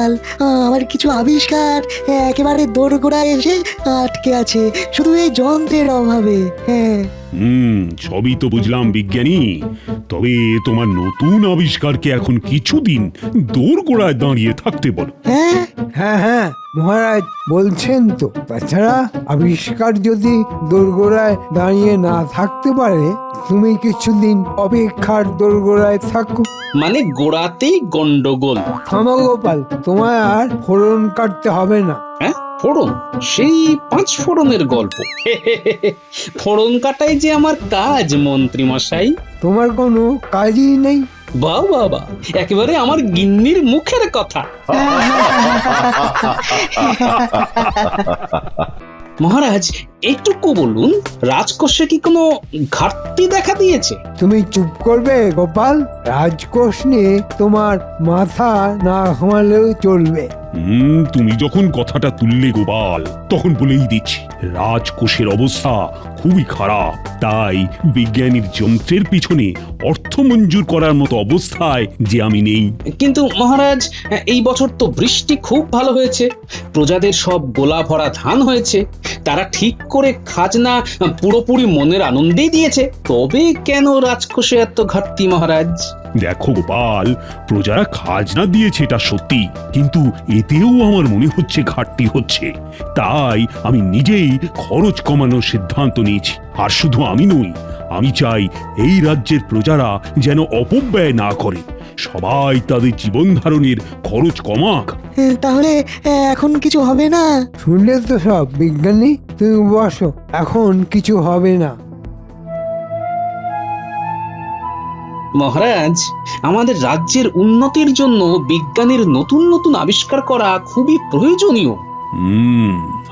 গোপাল, আমার কিছু আবিষ্কার একেবারে দোরগোড়ায় এসে আটকে আছে, শুধু এই যন্ত্রের অভাবে। হ্যাঁ, সবই তো বুঝলাম বিজ্ঞানী, তবে তোমার নতুন আবিষ্কারকে এখন কিছুদিন দোরগোড়ায় দাঁড়িয়ে থাকতে বলো। হ্যাঁ, হ্যাঁ হ্যাঁ মহারাজ বলছেন তো। তাছাড়া আবিষ্কার যদি দোরগোড়ায় দাঁড়িয়ে না থাকতে পারে, তুমি কিছুদিন অপেক্ষার দোরগোড়ায় থাকো। মানে গোড়াতেই গন্ডগোল। থামো গোপাল, তোমায় আর ফোড়ন কাটতে হবে না। হ্যাঁ, ফোড়ন? সেই 5 ফোড়নের গল্প। ফোড়ন কাটাই যে আমার কাজ মন্ত্রী মশাই। তোমার কোনো কাজই নেই? বাহ বাহ বাহ, একেবারে আমার গিন্নির মুখের কথা। মহারাজ, এইটুকু বলুন, রাজকোষে কি কোনো ঘাটতি দেখা দিয়েছে? তুমি চুপ করবে গোপাল। রাজকোষ নিয়ে তোমার মাথা না ঘামালেও চলবে। তুমি যখন কথাটা তুললে গোপাল, তখন বলেই দিচ্ছি, রাজকোষের অবস্থা খুবই খারাপ। তাই বিজ্ঞানীর যন্ত্রের পিছনে অর্থ মঞ্জুর করার মতো অবস্থায় যে আমি নেই। কিন্তু মহারাজ, এই বছর তো বৃষ্টি খুব ভালো হয়েছে, প্রজাদের সব গোলা ভরা ধান হয়েছে, তারা ঠিক করে খাজনা পুরোপুরি মনের আনন্দেই দিয়েছে, তবে কেন রাজকোষে এত ঘাটতি মহারাজ? দেখো গোপাল, প্রজারা খাজনা দিয়েছে এটা সত্যি, কিন্তু এতেও আমার মনে হচ্ছে ঘাটতি হচ্ছে। তাই আমি নিজেই খরচ কমানোর সিদ্ধান্ত নিয়েছি। আর শুধু আমি নই, আমি চাই এই রাজ্যের প্রজারা যেন অপব্যয় না করে, সবাই তাদের জীবন ধারণের খরচ কমাক। তাহলে এখন কিছু হবে না? শুনলে তো সব বিজ্ঞানী, তুমি বসো, এখন কিছু হবে না। মহারাজ, আমাদের রাজ্যের উন্নতির জন্য বিজ্ঞানের নতুন নতুন আবিষ্কার করা খুবই প্রয়োজনীয়।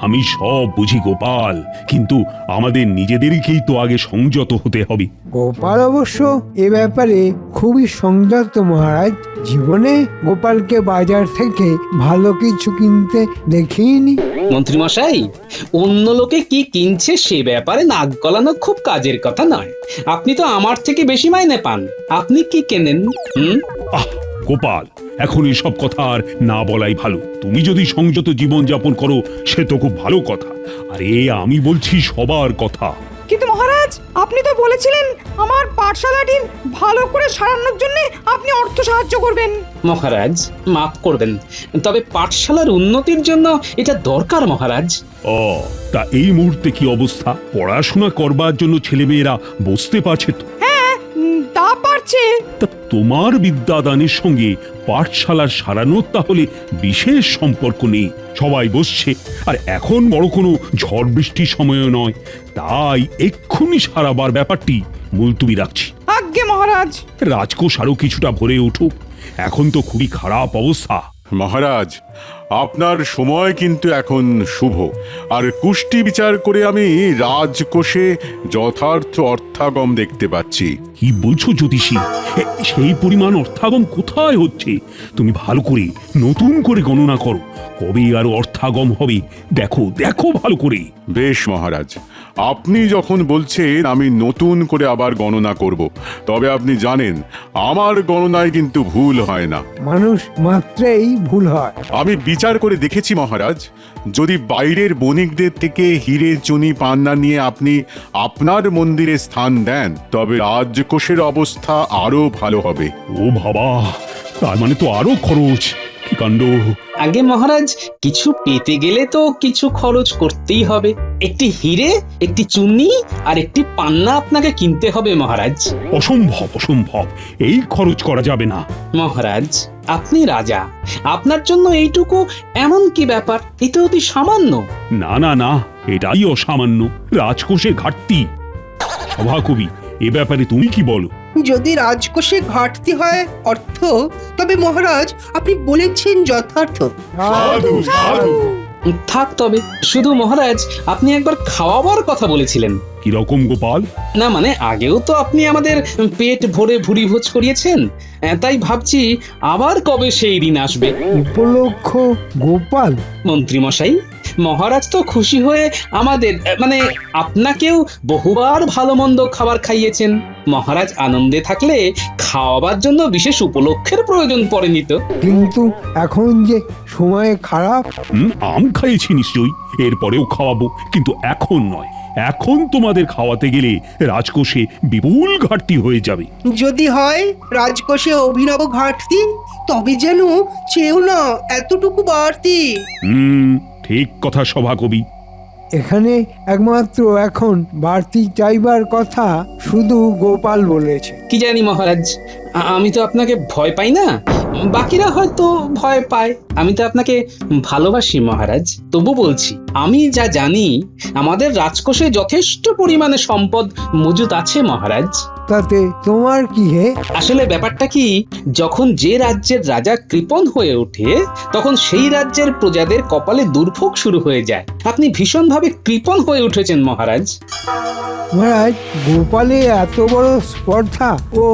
আমি সব বুঝি গোপাল, কিন্তু আমাদের নিজেদেরকেই তো আগে সংযত হতে হবে। গোপাল অবশ্য এ ব্যাপারে খুবই সংযত মহারাজ। জীবনে গোপালকে বাজার থেকে ভালো কিছু কিনতে দেখিনি। মন্ত্রী মশাই, অন্য লোকে কি কিনছে সে ব্যাপারে নাক গলানো খুব কাজের কথা নয়। আপনি তো আমার থেকে বেশি মাইনে পান, আপনি কি কেনেন? আহ গোপাল, এখন এসব কথা আর না বলাই ভালো। তুমি যদি সংযত জীবন যাপন করো সে তো খুব ভালো কথা, আরে আমি বলছি সবার কথা। কিন্তু মহারাজ, আপনি তো বলেছিলেন আমার পাঠশালাটি ভালো করে সারানোর জন্য আপনি অর্থ সাহায্য করবেন। মহারাজ মাফ করবেন, তবে পাঠশালার উন্নতির জন্য এটা দরকার মহারাজ। ও, তা এই মুহূর্তে কি অবস্থা? পড়াশোনা করবার জন্য ছেলেমেয়েরা বসতে পারছে তো? হ্যাঁ, তা পারছে। তা তোমার বিদ্যাদানের সঙ্গে পাঠশালার সারানোর তাহলে বিশেষ সম্পর্ক নেই। সবাই বসছে, আর এখন বড় কোনো ঝড় বৃষ্টির সময়ও নয়, তাই এক্ষুনি সারাবার ব্যাপারটি মুলতুবি রাখছি। আজ্ঞে মহারাজ। রাজকোষ আরো কিছুটা ভরে উঠুক, এখন তো খুবই খারাপ অবস্থা। মহারাজ, আপনার সময় কিন্তু এখন শুভ, আর কুষ্টি বিচার করে আমি রাজকোষে যথার্থ অর্থাগম দেখতে পাচ্ছি। কি বলছো জ্যোতিষী? সেই পরিমাণ অর্থাগম কোথায় হচ্ছে? তুমি ভালো করে নতুন করে গণনা করো, কবে আরো অর্থাগম হবে দেখো দেখো ভালো করে। বেশ মহারাজ, আপনি যখন বলছেন আমি নতুন করে আবার গণনা করব, তবে আপনি জানেন আমার গণনায় কিন্তু ভুল হয় না। মানুষ মাত্রেই ভুল হয়। আমি বিচার করে দেখেছি মহারাজ, যদি বাইরের বণিকদের থেকে হিরে চুনি পান্না নিয়ে আপনি আপনার মন্দিরে স্থান দেন, তবে রাজকোষের অবস্থা আরো ভালো হবে। ও বাবা, তার মানে তো আরো খরচ, কি কাণ্ড! আগে মহারাজ, কিছু পেতে গেলে তো কিছু খরচ করতেই হবে। একটি হিরে, একটি চুনি আর একটি পান্না আপনাকে কিনতে হবে মহারাজ। অসম্ভব অসম্ভব, এই খরচ করা যাবে না। মহারাজ, আপনি রাজা, আপনার জন্য এইটুকু এমন কি ব্যাপার? এটা অতি সামান্য। না না না, এটাই অসামান্য, রাজকোষের ঘাটতি। সভাকবি, এ ব্যাপারে তুমি কি বলো? যদি রাজকোষে ঘাটতি হয় অর্থ, তবে মহারাজ আপনি বলেছেন যথার্থ। থাক তবে। শুধু মহারাজ, আপনি একবার খাওয়াবার কথা বলেছিলেন। কিরকম গোপাল? না মানে, আগেও তো আপনি আমাদের পেট ভরে ভুরি ভোজ করিয়েছেন, তাই ভাবছি আবার কবে সেই দিন আসবে। উপলক্ষ গোপাল? মন্ত্রী মশাই, মহারাজ তো খুশি হয়ে আমাদের মানে আপনাকেও বহুবার ভালো মন্দ খাবার খাইয়েছেন। মহারাজ আনন্দে থাকলে খাওয়াবার জন্য বিশেষ উপলক্ষের প্রয়োজন পড়েনি তো। কিন্তু এখন যে সময় খারাপ, আম খাইয়েছি নিশ্চয়ই, এরপরেও খাওয়াবো, কিন্তু এখন নয়। এখন তোমাদের খাওয়াতে গেলে রাজকোষে বিপুল ঘাটতি হয়ে যাবে। যদি হয় রাজকোষে অভিনব ঘাটতি, তবে যেন চেয়েও না এতটুকু বাড়তি। ঠিক কথা সভাকবি। এখানে একমাত্র এখন বাড়তি চাইবার কথা শুধু গোপাল বলেছে। কি জানি মহারাজ, আমি তো আপনাকে ভয় পাই না, বাকিরা হয়তো ভয় পায়। আমি তো আপনাকে ভালোবাসি মহারাজ, তবু বলছি আমি যা জানি আমাদের রাজকোষে যথেষ্ট পরিমাণে সম্পদ মজুত আছে মহারাজ। তাতে তোমার কি হে? আসলে ব্যাপারটা কি, যখন যে রাজ্যের রাজা কৃপণ হয়ে ওঠে তখন সেই রাজ্যের প্রজাদের কপালে দুর্ভোগ শুরু হয়ে যায়। আপনি ভীষণভাবে কৃপণ হয়ে উঠেছেন মহারাজ। মহারাজ, গোপালে এত বড় স্পর্ধা ও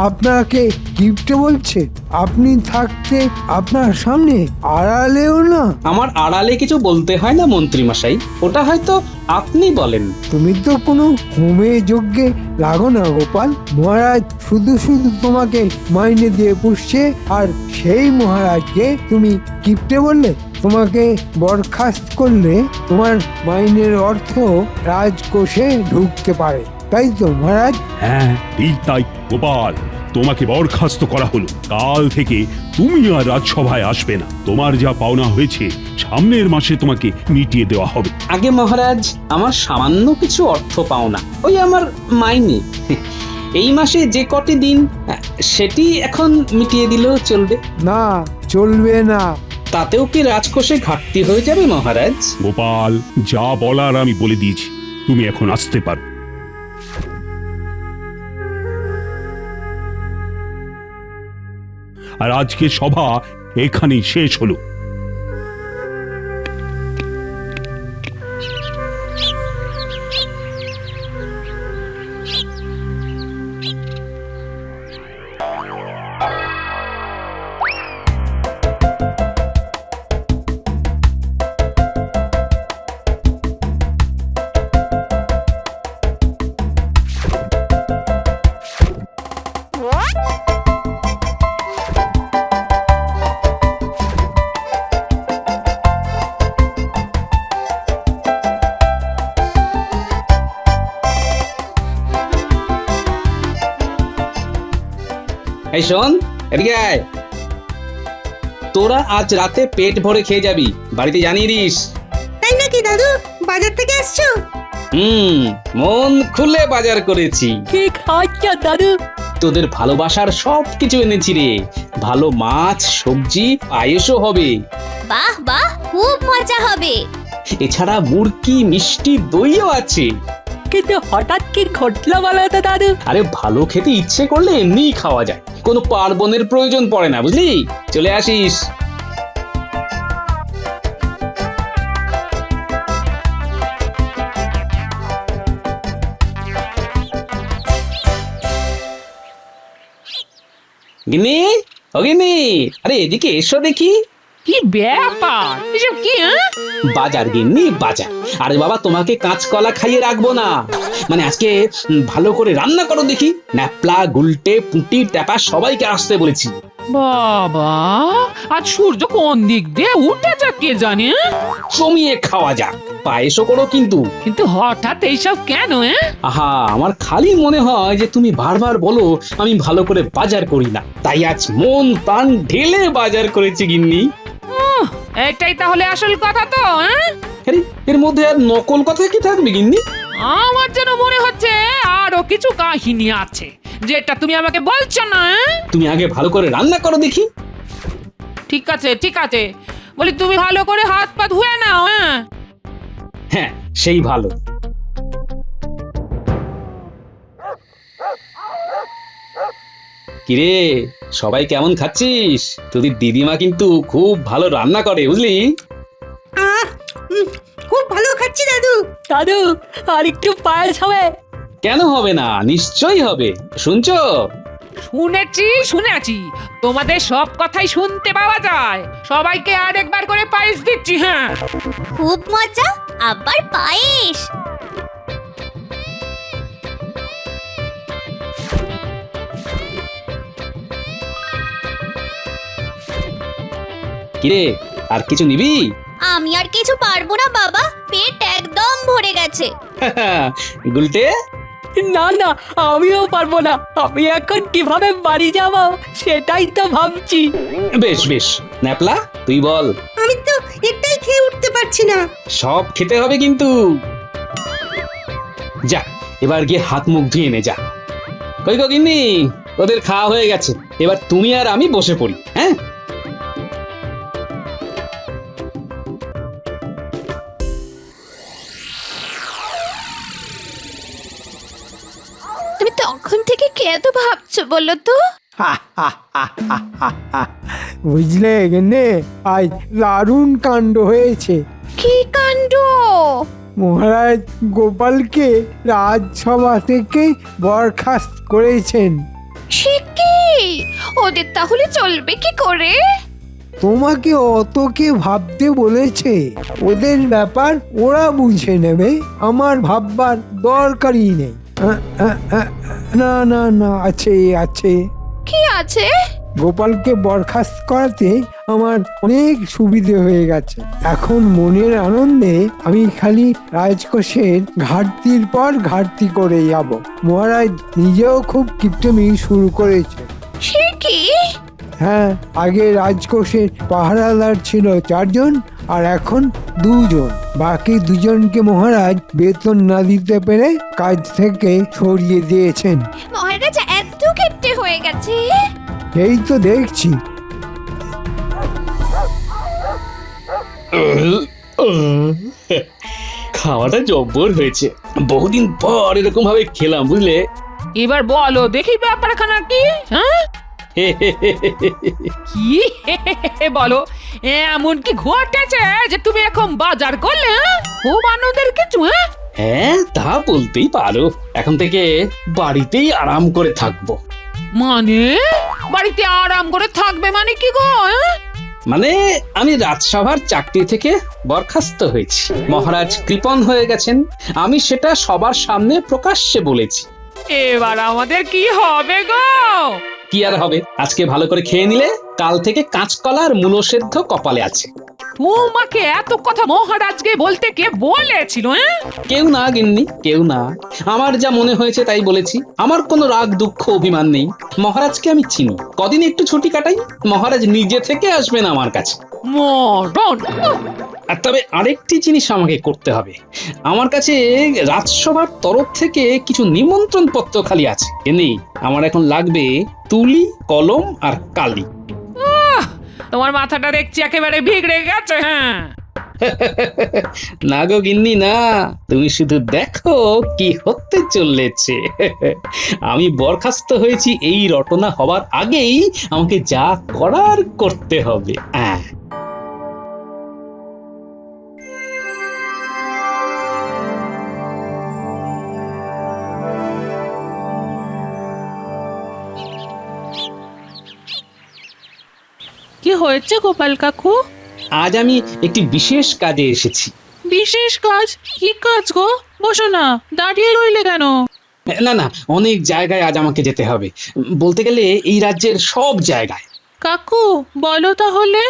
আপনাকে কিপ্টে বলছে? আপনি থাকতে আপনার সামনে আড়ালেও না। আমার আড়ালে কিছু বলতে হয় না মন্ত্রী মশাই, ওটা হয়তো আপনি বলেন। তুমি তো কোনো হোমে যজ্ঞে লাগো না গোপাল। মহারাজ শুধু শুধু তোমাকে মাইনে দিয়ে পুষছে, আর সেই মহারাজকে তুমি কিপ্টে বললে? তোমাকে বরখাস্ত করলে তোমার মাইনের অর্থ রাজকোষে ঢুকতে পারে, তাই তো মহারাজ? হ্যাঁ ঠিক তাই গোপাল, তোমাকে বরখাস্ত করা হলো। কাল থেকে তুমি আর রাজসভায় আসবে না। তোমার যা পাওনা হয়েছে সামনের মাসে তোমাকে মিটিয়ে দেওয়া হবে। আগে মহারাজ, আমার সামান্য কিছু অর্থ পাও না, ওই আমার মাইনে। এই মাসে যে কটি দিন সেটি এখন মিটিয়ে দিলেও চলবে। না, চলবে না। তাতেও কি রাজকোষে ঘাটতি হয়ে যাবে মহারাজ? গোপাল, যা বলার আমি বলে দিয়েছি, তুমি এখন আসতে পারো। আর আজকে সভা এখানেই শেষ হলো। এই শোন, এদিকে আয়। তোরা আজ রাতে পেট ভরে খেয়ে যাবি, বাড়িতে জানিয়ে দিস। তাই নাকি দাদু? বাজার থেকে আসছো? মন খুলে বাজার করেছি। কি খাচ্ছ দাদু? তোদের ভালোবাসার সব কিছু এনেছি রে। ভালো মাছ, সবজি, পায়েসও হবে। বাহ বাহ, খুব মজা হবে। এছাড়া মুরকি, মিষ্টি, দইও আছে। কিন্তু হঠাৎ কি ঘটলো বলো তো দাদু? আরে ভালো খেতে ইচ্ছে করলে এমনিই খাওয়া যায়, কোনো পার্বণের প্রয়োজন পড়ে না, বুঝলি? চলে আসিস। গিন্নি, ও গিন্নি, আরে এদিকে এসো দেখি। কি ব্যাপার এসব কি? বাজার গিন্নি, বাজার। আরে বাবা, তোমাকে কাঁচকলা খাইয়ে রাখবো না, মানে আজকে ভালো করে রান্না করো দেখি। ন্যাপলা, গুলটে, পুঁটি, ট্যাপা সবাইকে আসতে বলেছি। বাবা, আজ সূর্য কোন দিক দিয়ে উঠেছে কে জানে? জমিয়ে খাওয়া যাক, পায়েসও করো কিন্তু। কিন্তু হঠাৎ এইসব কেন? আহা, আমার খালি মনে হয় যে তুমি বারবার বলো আমি ভালো করে বাজার করি না, তাই আজ মন প্রাণ ঢেলে বাজার করেছি গিন্নি। এটাই তাহলে আসল কথা তো? আরে এর মধ্যে আর নকল কথা কি থাকবে গিন্নি? আমার যেন মনে হচ্ছে আরো কিছু কাহিনী আছে যেটা তুমি আমাকে বলছো না। তুমি আগে ভালো করে রান্না করো দেখি। ঠিক আছে ঠিক আছে, বলি তুমি ভালো করে হাত পা ধুয়ে নাও। হ্যাঁ, সেই ভালো। কিরে, সবাই কেমন খাচ্ছিস? তোদের দিদিমা কিন্তু খুব ভালো রান্না করে, বুঝলি? খুব ভালো খাচ্ছি দাদু। দাদু, আর একটু পায়েস হবে? কেন হবে না, নিশ্চয়ই হবে। শুনছো, শুনেছি তোমাদের সব কথাই শুনতে পাওয়া যায়। সবাইকে আরেকবার করে পায়েস দিচ্ছি। হ্যাঁ, খুব মজা, আবার পায়েস। কিরে, আর কিছু নিবি? আমি আর কিছু পারবো না বাবা, পেট একদম ভরে গেছে। গুলটে, না না, আমিও পারবো না। আমি এখন কিভাবে বাড়ি যাব সেটাই তো ভাবছি। বেশ বেশ, ন্যাপলা তুই বল। আমি তো একটাই খেয়ে উঠতে পারছি না। সব খেতে হবে কিন্তু। যা, এবার গিয়ে হাত মুখ ধুয়ে নে যা। কই গো গিন্নি, ওদের খাওয়া হয়ে গেছে, এবার তুমি আর আমি বসে পড়ি। হ্যাঁ, তুমি তখন থেকে কে এত ভাবছো বলো তো? বুঝলে গেনে, আজ দারুণ কাণ্ড হয়েছে। কি কাণ্ড? মহারাজ গোপালকে রাজসভা থেকে বরখাস্ত করেছেন। সে কি? ওদের তাহলে চলবে কি করে? তোমাকে অত কে ভাবতে বলেছে? ওদের ব্যাপার ওরা বুঝে নেবে, আমার ভাববার দরকারই নেই। না না না, আছে আছে। কি আছে? গোপালকে বরখাস্ত করাতে আমার অনেক সুবিধে হয়ে গেছে। এখন মনের আনন্দে আমি খালি রাজকোষের ঘাটতির পর ঘাটতি করে যাব। মহারাজ নিজেও খুব কিপটেমি শুরু করেছে। সে কি? হ্যাঁ, আগে রাজকোষের পাহারাদার ছিল 4 জন, আর এখন 2 জন। বাকি 2 জনকে মহারাজ বেতন না দিতে পেরে কাজ থেকে সরিয়ে দিয়েছেন। মহারাজ এত কিপটে হয়ে গেছে? এই তো দেখছি। খাওয়াটা জব্বর হয়েছে। বহুদিন পর এরকম ভাবে খেলাম, বুঝলে। এবার বলো দেখি ব্যাপারখানা কি? হ্যাঁ, কি বলো, এমন কি ঘটেছে যে তুমি এখন বাজার করলে? খুব আনন্দের কিছু? হ্যাঁ, তা বলতেই পারো। এখন থেকে বাড়িতেই আরাম করে থাকবো। মানে বাড়িতে আরাম করে থাকবে মানে কি গো? মানে আমি রাজসভার চাকরি থেকে বরখাস্ত হয়েছি। মহারাজ কৃপণ হয়ে গেছেন, আমি সেটা সবার সামনে প্রকাশ্যে বলেছি। এবার আমাদের কি হবে গো? কি আর হবে, আজকে ভালো করে খেয়ে নিলে কাল থেকে কাঁচকলা আর মূলো সেদ্ধ কপালে আছে। তোমাকে এত কথা মহারাজকে বলতে কে বলেছিল? কেউ না গিন্নি, কেউ না। আমার যা মনে হয়েছে তাই বলেছি। আমার কোনো রাগ দুঃখ অভিমান নেই। মহারাজকে আমি চিনি। কদিন একটু ছুটি কাটাই, মহারাজ নিজে থেকে আসবেন আমার কাছে। মরণ! আর তবে আরেকটি জিনিস আমাকে করতে হবে। আমার কাছে রাজসভার তরফ থেকে কিছু নিমন্ত্রণ পত্র খালি আছে। এমনি আমার এখন লাগবে তুলি, কলম আর কালি। তোমার মাথাটা দেখছি একেবারে বিগড়ে গেছে। হ্যাঁ, না গো গিন্নি না, তুমি শুধু দেখো কি হতে চলেছে। আমি বরখাস্ত হয়েছি এই রটনা হবার আগেই আমাকে যা করার করতে হবে। কি হয়েছে গোপাল কাকু? আজ আমি একটি বিশেষ কাজে এসেছি। বিশেষ কাজ? কি কাজ গো? বসো না, দাঁড়িয়ে রইলে কেন? না না, অনেক জায়গায় আজ আমাকে যেতে হবে। বলতে গেলে এই রাজ্যের সব জায়গায়। কাকু বলো তাহলে।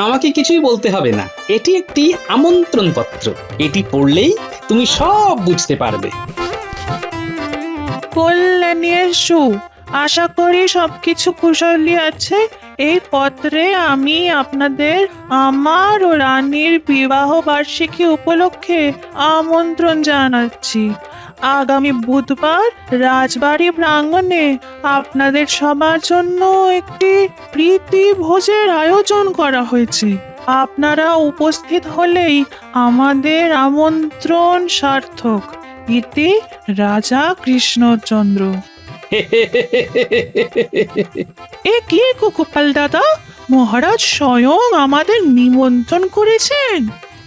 আমাকে কিছুই বলতে হবে না, এটি একটি আমন্ত্রণ পত্র। এটি পড়লেই তুমি সব বুঝতে পারবে। কল্যাণী এসো, আশা করি সবকিছু কুশলী আছে। এই পত্রে আমি আপনাদের আমার ও রানীর বিবাহ বার্ষিকী উপলক্ষে আমন্ত্রণ জানাচ্ছি। আগামী বুধবার রাজবাড়ি প্রাঙ্গণে আপনাদের সবার জন্য একটি প্রীতি ভোজের আয়োজন করা হয়েছে। আপনারা উপস্থিত হলেই আমাদের আমন্ত্রণ সার্থক। ইতি রাজা কৃষ্ণচন্দ্র। এ কি গোপাল দাদা, মহারাজ স্বয়ং আমাদের নিমন্ত্রণ করেছেন?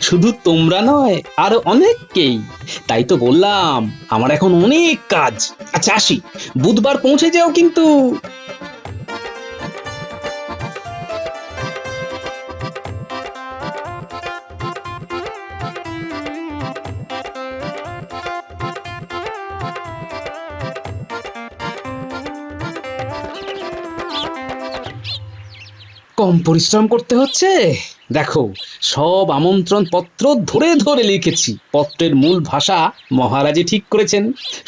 শুধু তোমরা নয়, আরো অনেককেই। তাই তো বললাম আমার এখন অনেক কাজ। আচ্ছা আসি, বুধবার পৌঁছে যাও কিন্তু। কম পরিশ্রম করতে হচ্ছে। দেখো, সব আমন্ত্রণ পত্র ধরে ধরে লিখেছি। পত্রের মূল ভাষা মহারাজই ঠিক করেছেন।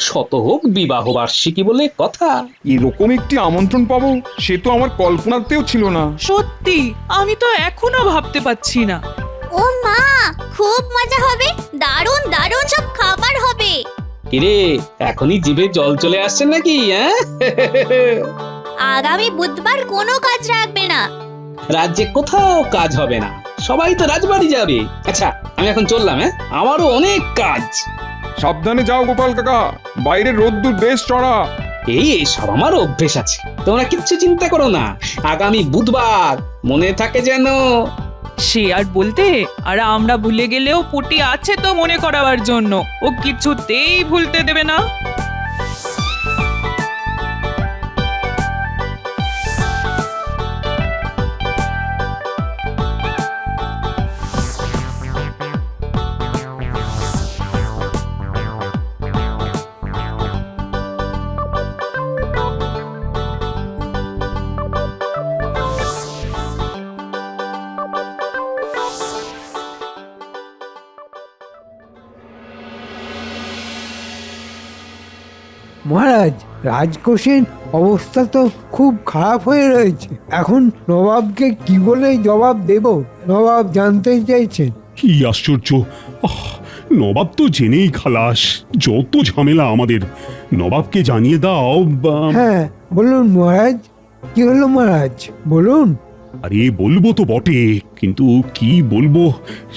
শতহোক বিবাহ বার্ষিকী বলে কথা। এরকম একটি আমন্ত্রণ পাবো সে তো আমার কল্পনাতেও ছিল না। সত্যি আমি তো এখনো ভাবতে পারছি না। ও মা, খুব মজা হবে, দারুণ দারুণ সব খাবার হবে। কিরে, এখনই জিভে জল চলে আসছে নাকি? আগামী বুধবার কোনো কাজ রাখবে না। রাজ্যে কোথাও কাজ হবে না, সবাই তো রাজবাড়ি যাবে। আচ্ছা আমি এখন চললাম, আমারও অনেক কাজ। সাবধানে যাও গোপাল কাকা, বাইরে রোদ্দুর বেশ চড়া। এই সব আমার অভ্যেস আছে, তোমরা কিচ্ছু চিন্তা করো না। আগামী বুধবার মনে থাকে যেন। সে আর বলতে, আর আমরা ভুলে গেলেও পুটি আছে তো মনে করাবার জন্য। ও কিছুতেই ভুলতে দেবে না। মহারাজ, রাজকোষের অবস্থা তো খুব খারাপ হয়ে রয়েছে। এখন নবাবকে কি বলে জবাব দেব? নবাব জানতে চাইছেন। কি আশ্চর্য! আহ, নবাব তো জেনেই খালাস। যত ঝামেলা আমাদের। নবাবকে জানিয়ে দাও। হ্যাঁ বলুন মহারাজ, কি হলো মহারাজ বলুন। আরে বলবো তো বটে, কিন্তু কি বলবো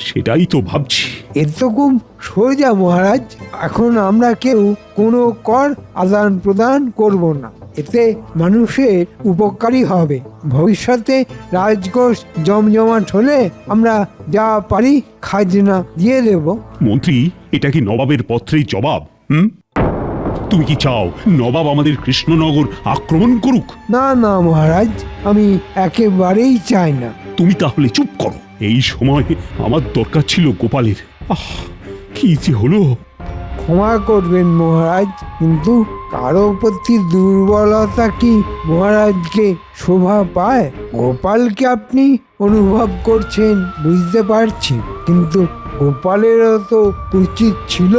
সেটাই তো ভাবছি। এ তো খুব সোজা মহারাজ। এখন আমরা কেউ কোনো কর আদান প্রদান করব না। এতে মানুষের উপকারী হবে। ভবিষ্যতে রাজকোষ জমজমাট হলে আমরা যা পারি খাজনা দিয়ে দেব। মন্ত্রী, এটা কি নবাবের পত্রের জবাব? তুমি কি চাও নবাব আমাদের কৃষ্ণনগর আক্রমণ করুক? না না মহারাজ, আমি একেবারেই চাই না। তুমি তাহলে চুপ করো। এই সময় আমার দরকার ছিল গোপালের। আহ, কি যে হলো! ক্ষমা করবেন মহারাজ, কিন্তু কারো প্রতি দুর্বলতা কি মহারাজকে শোভা পায়? গোপালকে আপনি অনুভব করছেন বুঝতে পারছি, কিন্তু গোপালেরও তো উচিত ছিল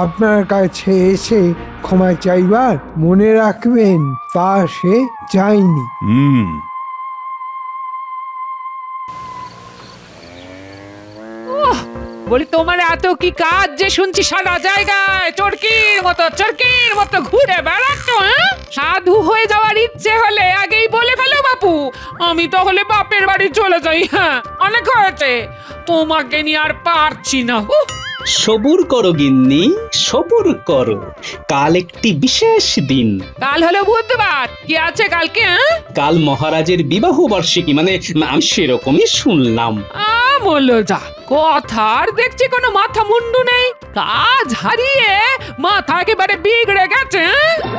আপনার কাছে এসে ক্ষমা চাইবার। মনে রাখবেন, তা সে চায়নি। বলি তোমার এত কি কাজ যে শুনছি সারা জায়গায় চরকির মতো ঘুরে বেড়াচ্ছ? সাধু হয়ে যাওয়ার ইচ্ছে হলে আগেই বলে ফেলো বাপু, আমি তাহলে বাপের বাড়ি চলে যাই। হ্যাঁ, অনেক হয়েছে, তোমাকে নিয়ে আর পারছি না। সবুর করো গিন্নি, সবুর করো। কাল একটি বিশেষ দিন। কাল হলো বুধবার, কি আছে কালকে? কাল মহারাজের বিবাহ বার্ষিকী, মানে আমি সেরকমই শুনলাম। বললো যা, কথার দেখছি কোনো মাথা মুন্ডু নেই। কাজ হারিয়ে মাথা একেবারে বিগড়ে গেছে।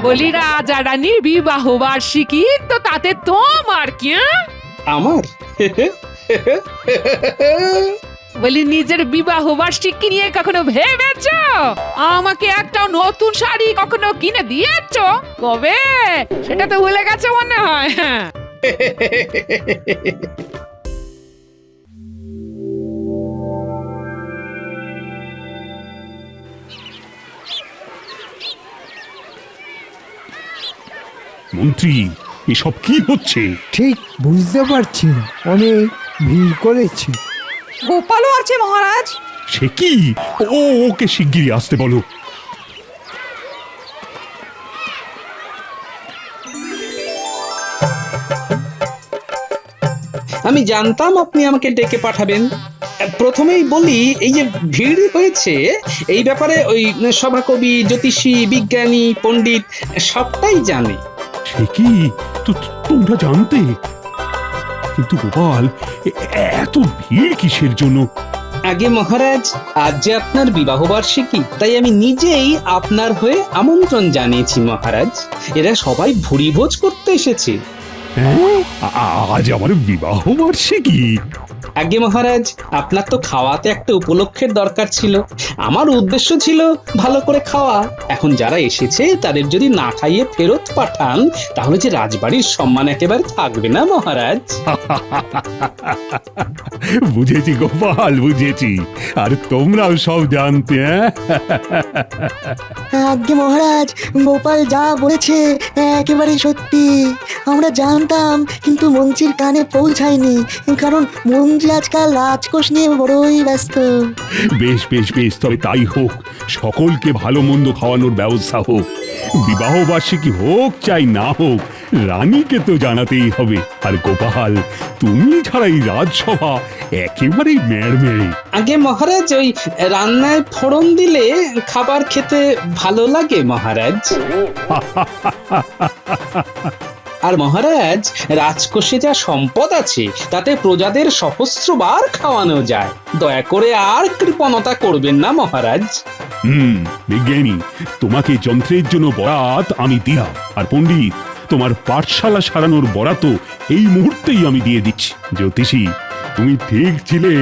বলি রাজা রানীর বিবাহ বার্ষিকী, তো তাতে তোমার কি? আমার বলি নিজের বিবাহ বার্ষিকী নিয়ে কখনো ভেবেছো? আমাকে একটা নতুন শাড়ি কখনো কিনে দিয়েছো কবে? সেটা তো ভুলে গেছো মনে হয়। মন্ত্রী, এসব কি হচ্ছে? ঠিক বুঝতে পারছি না, অনেক ভিড় করেছি। গোপালও আছে মহারাজ। সে কি? ওকে শিগগিরই আসতে বলো। আমি জানতাম আপনি আমাকে ডেকে পাঠাবেন। প্রথমেই বলি, এই যে ভিড় হয়েছে, এই ব্যাপারে ওই সভাকবি, জ্যোতিষী, বিজ্ঞানী, পণ্ডিত সবটাই জানে। সে কি? তোমরা জানতে? কিন্তু গোপাল, এত ভিড় কিসের জন্য? আগে মহারাজ, আজ যে আপনার বিবাহ বার্ষিকী, তাই আমি নিজেই আপনার হয়ে আমন্ত্রণ জানিয়েছি মহারাজ। এরা সবাই ভুরি ভোজ করতে এসেছে। হ্যাঁ? আজ আমার বিবাহ বার্ষিকী। আগে মহারাজ, আপনার তো খাওয়াতে একটা উপলক্ষের দরকার ছিল। আমার উদ্দেশ্য ছিল ভালো করে খাওয়া। এখন যারা এসেছে তাদের যদি না খাইয়ে ফেরত পাঠান, তাহলে যে রাজবাড়ির সম্মান একেবারে থাকবে না মহারাজ। বুঝেছি গোপাল, বুঝেছি। আর তোমরাও সব জানতে, হ্যাঁ? আজ্ঞে মহারাজ, গোপাল যা বলেছে একেবারে সত্যি। আমরা জানতাম, কিন্তু মন্ত্রীর কানে পৌঁছায়নি, কারণ মন্ত্রী আজকাল রাজকোষ নিয়ে বড়ই ব্যস্ত। বেশ বেশ বেশ, তবে তাই হোক। সকলকে ভালো মন্দ খাওয়ানোর ব্যবস্থা হোক। বিবাহ বার্ষিকী হোক চাই না হোক, রানীকে তো জানাতেই হবে। আর গোপাল, তুমি ছাড়া এই রাজসভা একেবারেই মেড়মেড়ে। আগে মহারাজ, ওই রান্নায় ফোড়ন দিলে খাবার খেতে ভালো লাগে মহারাজ। আর মহারাজ, রাজকোষে যা সম্পদ আছে তাতে প্রজাদের সহস্রবার খাওয়ানো যায়। দয়া করে আর কৃপণতা করবেন না মহারাজ। বিজ্ঞানী, তোমাকে যন্ত্রের জন্য বরাত আমি দিলাম। আর পণ্ডিত, তোমার পাঠশালা সারানোর বরাতও এই মুহূর্তেই আমি দিয়ে দিচ্ছি। জ্যোতিষী, তুমি ঠিক ছিলে,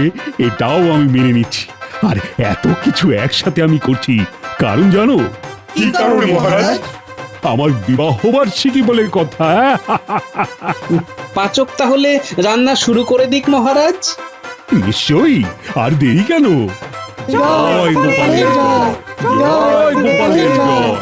এটাও আমি মেনে নিচ্ছি। আর এত কিছু একসাথে আমি করছি কারণ জানো? কি কারণে মহারাজ? আমার বিবাহ বার্ষিকী বলে কথা। পাচক তাহলে রান্না শুরু করে দিক মহারাজ। নিশ্চয়ই, আর দেরি কেন? জয় গোপালের জয়, জয় গোপালের জয়।